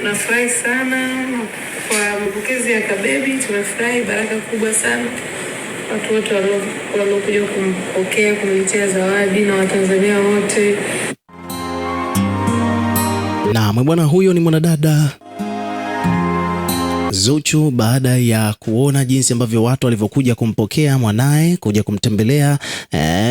Nafurahi sana kwa mapokezi ya Kabebi, tumefurahi, baraka kubwa sana. Watu wote waliokuja kumpokea, kumletea zawadi na Watanzania wote. Na bwana, huyo ni mwanadada Zuchu baada ya kuona jinsi ambavyo watu walivyokuja kumpokea mwanae, kuja kumtembelea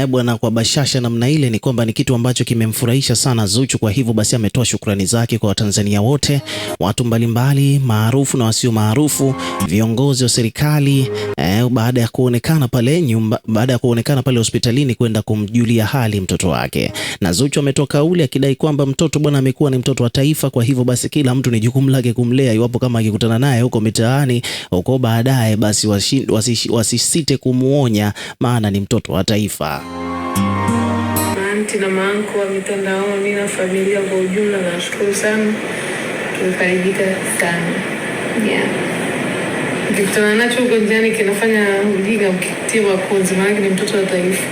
bwana kwa bashasha namna ile, ni kwamba ni kitu ambacho kimemfurahisha sana Zuchu. Kwa hivyo basi ametoa shukrani zake kwa Watanzania wote, watu mbalimbali maarufu na wasio maarufu, viongozi wa serikali baada ya kuonekana pale hospitalini kwenda kumjulia hali mtoto wake. Na Zuchu ametoa kauli akidai kwamba mtoto bwana amekuwa ni mtoto wa taifa, kwa hivyo basi kila mtu ni jukumu lake kumlea, iwapo kama akikutana naye huko mitaani huko baadaye, basi wasisite kumuonya, maana ni mtoto wa taifa. Maanti na maanko wa mitandaoni na familia kwa ujumla, nashukuru sana, tumefarijika sana. Ukikutana nacho huko njiani kinafanya ujinga mkitia makonzi, maana ni mtoto wa taifa.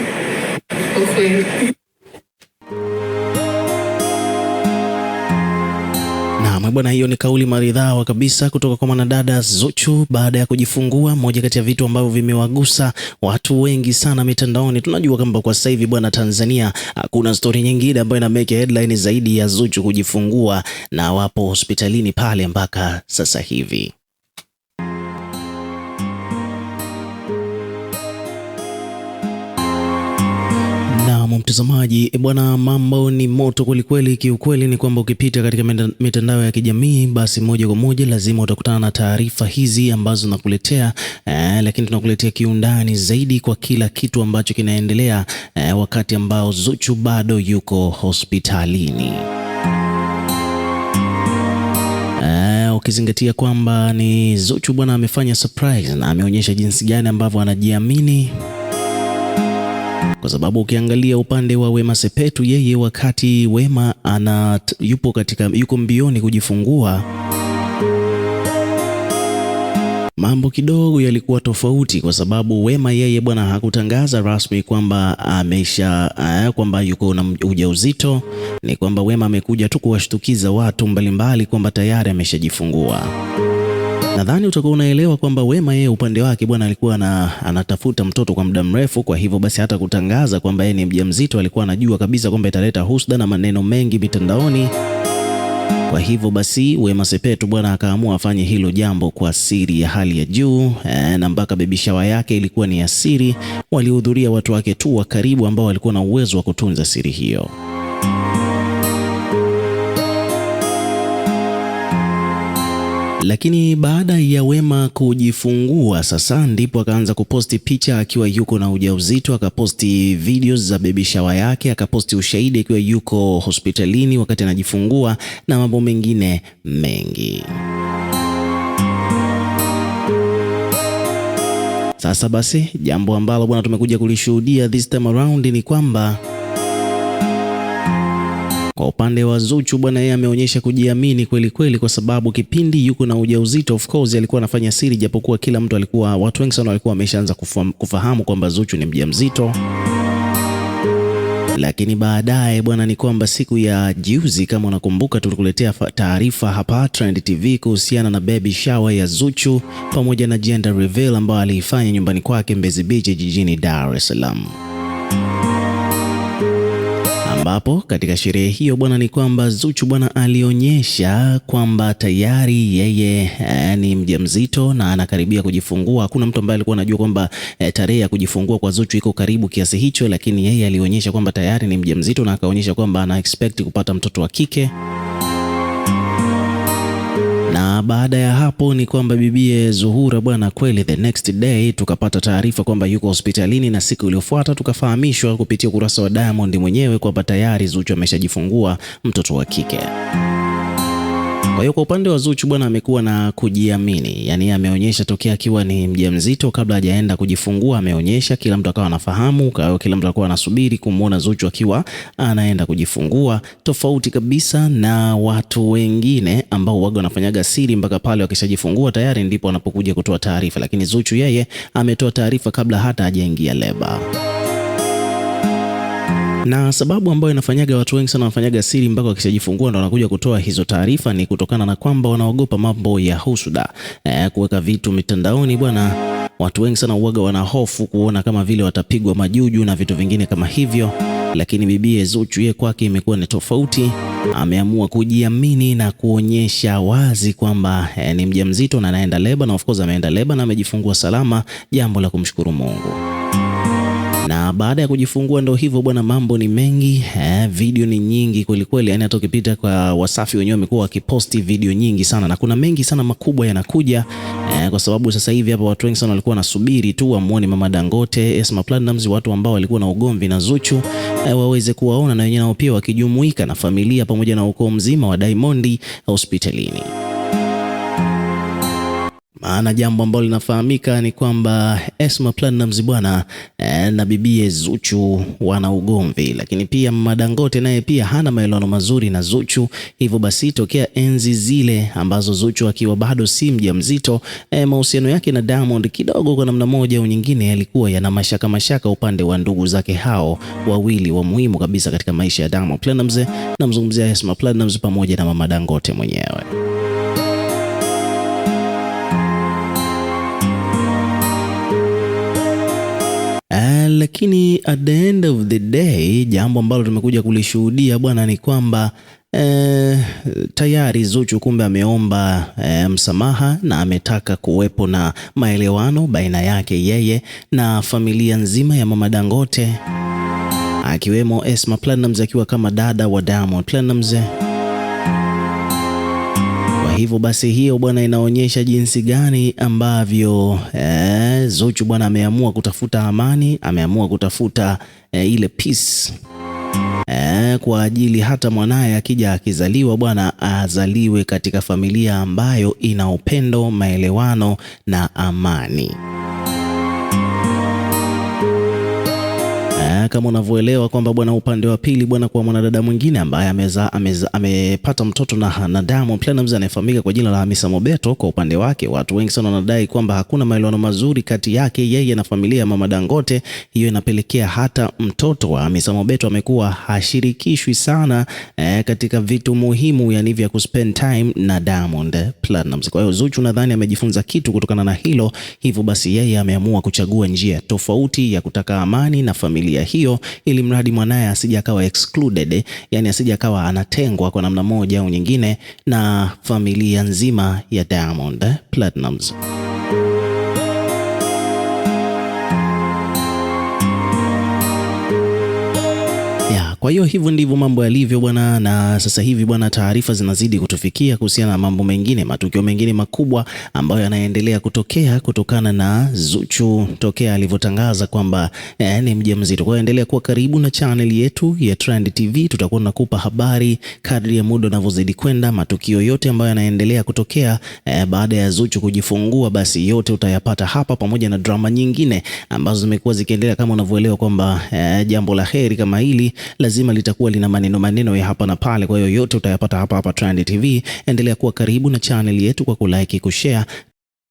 Ukweli. Bwana, hiyo ni kauli maridhawa kabisa kutoka kwa mwanadada Zuchu baada ya kujifungua. Moja kati ya vitu ambavyo vimewagusa watu wengi sana mitandaoni. Tunajua kwamba kwa sasa hivi bwana, Tanzania hakuna story nyingine ambayo ina make headline zaidi ya Zuchu kujifungua, na wapo hospitalini pale mpaka sasa hivi. Mtazamaji bwana, mambo ni moto kwelikweli. Kiukweli ni kwamba ukipita katika mitandao ya kijamii, basi moja kwa moja lazima utakutana na taarifa hizi ambazo nakuletea, lakini tunakuletea kiundani zaidi kwa kila kitu ambacho kinaendelea wakati ambao Zuchu bado yuko hospitalini. Ukizingatia kwamba ni Zuchu bwana amefanya surprise na ameonyesha jinsi gani ambavyo anajiamini, kwa sababu ukiangalia upande wa Wema Sepetu, yeye wakati Wema yuko mbioni kujifungua, mambo kidogo yalikuwa tofauti, kwa sababu Wema yeye bwana hakutangaza rasmi kwamba kwamba yuko na ujauzito. Ni kwamba Wema amekuja tu kuwashtukiza watu mbalimbali kwamba tayari ameshajifungua. Nadhani utakuwa unaelewa kwamba Wema yeye upande wake bwana alikuwa anatafuta mtoto kwa muda mrefu, kwa hivyo basi hata kutangaza kwamba yeye ni mjamzito alikuwa anajua kabisa kwamba italeta husda na maneno mengi mitandaoni. Kwa hivyo basi Wema Sepetu bwana akaamua afanye hilo jambo kwa siri ya hali ya juu, na mpaka baby shower yake ilikuwa ni ya siri. Walihudhuria watu wake tu wa karibu ambao walikuwa na uwezo wa kutunza siri hiyo. Lakini baada ya Wema kujifungua sasa ndipo akaanza kuposti picha akiwa yuko na ujauzito, akaposti videos za baby shower yake, akaposti ushahidi akiwa yuko hospitalini wakati anajifungua na mambo mengine mengi. Sasa basi jambo ambalo bwana tumekuja kulishuhudia this time around ni kwamba kwa upande wa Zuchu bwana, yeye ameonyesha kujiamini kweli kweli, kwa sababu kipindi yuko na ujauzito of course alikuwa anafanya siri, japokuwa watu wengi sana walikuwa wameshaanza kufahamu kwamba Zuchu ni mjamzito. Lakini baadaye bwana ni kwamba siku ya juzi, kama unakumbuka, tulikuletea taarifa hapa Trend TV kuhusiana na baby shower ya Zuchu pamoja na gender reveal ambayo aliifanya nyumbani kwake Mbezi Beach jijini Dar es Salaam, ambapo katika sherehe hiyo bwana ni kwamba Zuchu bwana alionyesha kwamba tayari yeye ni mjamzito na anakaribia kujifungua. Hakuna mtu ambaye alikuwa anajua kwamba tarehe ya kujifungua kwa Zuchu iko karibu kiasi hicho, lakini yeye alionyesha kwamba tayari ni mjamzito na akaonyesha kwamba ana expect kupata mtoto wa kike. Na baada ya hapo ni kwamba bibie Zuhura bwana, kweli the next day tukapata taarifa kwamba yuko hospitalini, na siku iliyofuata tukafahamishwa kupitia ukurasa wa Diamond mwenyewe kwamba tayari Zuchu ameshajifungua mtoto wa kike. Kwa hiyo kwa upande wa Zuchu bwana amekuwa na kujiamini, yani ameonyesha tokea akiwa ni mjamzito kabla hajaenda kujifungua, ameonyesha, kila mtu akawa anafahamu, kila mtu akawa anasubiri kumuona Zuchu akiwa anaenda kujifungua, tofauti kabisa na watu wengine ambao waga wanafanyaga siri mpaka pale wakishajifungua tayari ndipo wanapokuja kutoa taarifa, lakini Zuchu yeye ametoa taarifa kabla hata hajaingia leba. Na sababu ambayo inafanyaga watu wengi sana wanafanyaga siri mpaka wakishajifungua ndo wanakuja kutoa hizo taarifa ni kutokana na kwamba wanaogopa mambo ya husuda, kuweka vitu mitandaoni bwana. Watu wengi sana uoga, wana hofu kuona kama vile watapigwa majuju na vitu vingine kama hivyo, lakini bibie Zuchu yeye kwake imekuwa ni tofauti. Ameamua kujiamini na kuonyesha wazi kwamba ni mjamzito na anaenda leba, na of course ameenda leba na amejifungua salama, jambo la kumshukuru Mungu. Na baada ya kujifungua ndo hivyo bwana, mambo ni mengi, video ni nyingi kweli kweli. Yani hata ukipita kwa Wasafi wenyewe wamekuwa wakiposti video nyingi sana, na kuna mengi sana makubwa yanakuja, kwa sababu sasa hivi hapa watu wengi sana walikuwa wanasubiri tu wamuone Mama Dangote, Esma Platnumz, watu ambao walikuwa na ugomvi na Zuchu waweze kuwaona na wenyewe nao pia wakijumuika na familia pamoja na ukoo mzima wa Diamond hospitalini. Maana jambo ambalo linafahamika ni kwamba Esma Platnumz bwana na bibie Zuchu wana ugomvi, lakini pia Mama Dangote naye pia hana maelewano mazuri na Zuchu. Hivyo basi tokea enzi zile ambazo Zuchu akiwa bado si mjamzito, mahusiano yake na Diamond kidogo kwa namna moja au nyingine yalikuwa yana mashaka upande wa ndugu zake hao wawili wa muhimu kabisa katika maisha ya Diamond Platnumz. Namzungumzia Esma Platnumz pamoja na Mama Dangote mwenyewe. Lakini at the end of the day, jambo ambalo tumekuja kulishuhudia bwana ni kwamba tayari Zuchu kumbe ameomba msamaha na ametaka kuwepo na maelewano baina yake yeye na familia nzima ya Mama Dangote, akiwemo Esma Platnumz akiwa kama dada wa Diamond Platnumz. Hivyo basi hiyo bwana inaonyesha jinsi gani ambavyo Zuchu bwana ameamua kutafuta amani, ameamua kutafuta ile peace kwa ajili hata mwanaye akija akizaliwa bwana azaliwe katika familia ambayo ina upendo, maelewano na amani. Kama unavyoelewa kwamba bwana upande wa pili bwana kwa mwanadada mwingine ambaye amepata mtoto na Diamond Platnumz anayefahamika kwa jina la Hamisa Mobeto. Kwa upande wake watu wengi sana wanadai kwamba hakuna maelewano mazuri kati yake yeye na familia ya Mama Dangote. Hiyo inapelekea hata mtoto wa Hamisa Mobeto amekuwa hashirikishwi sana katika vitu muhimu, yani vya kuspend time na Diamond Platnumz. Kwa hiyo Zuchu nadhani amejifunza kitu kutokana na hilo. Hivyo basi yeye ameamua kuchagua njia tofauti ya kutaka amani na familia hiyo, ili mradi mwanae asije akawa excluded, yani asije akawa anatengwa kwa namna moja au nyingine na familia nzima ya Diamond Platnumz. Kwa hiyo hivyo ndivyo mambo yalivyo bwana, na sasa hivi bwana taarifa zinazidi kutufikia kuhusiana na mambo mengine, matukio mengine makubwa ambayo yanaendelea kutokea kutokana na Zuchu tokea alivyotangaza kwamba ni mjamzito. Kwa hiyo endelea kuwa karibu na channel yetu ya Trend TV, tutakuwa tunakupa habari kadri ya muda unavyozidi kwenda. Matukio yote ambayo yanaendelea kutokea baada ya Zuchu kujifungua, basi yote utayapata hapa, pamoja na drama nyingine ambazo zimekuwa zikiendelea. Kama unavyoelewa kwamba jambo la heri kama hili lazima litakuwa lina maneno ya hapa na pale. Kwa hiyo yote utayapata hapa Trend TV. Endelea kuwa karibu na channel yetu kwa kulike, kushare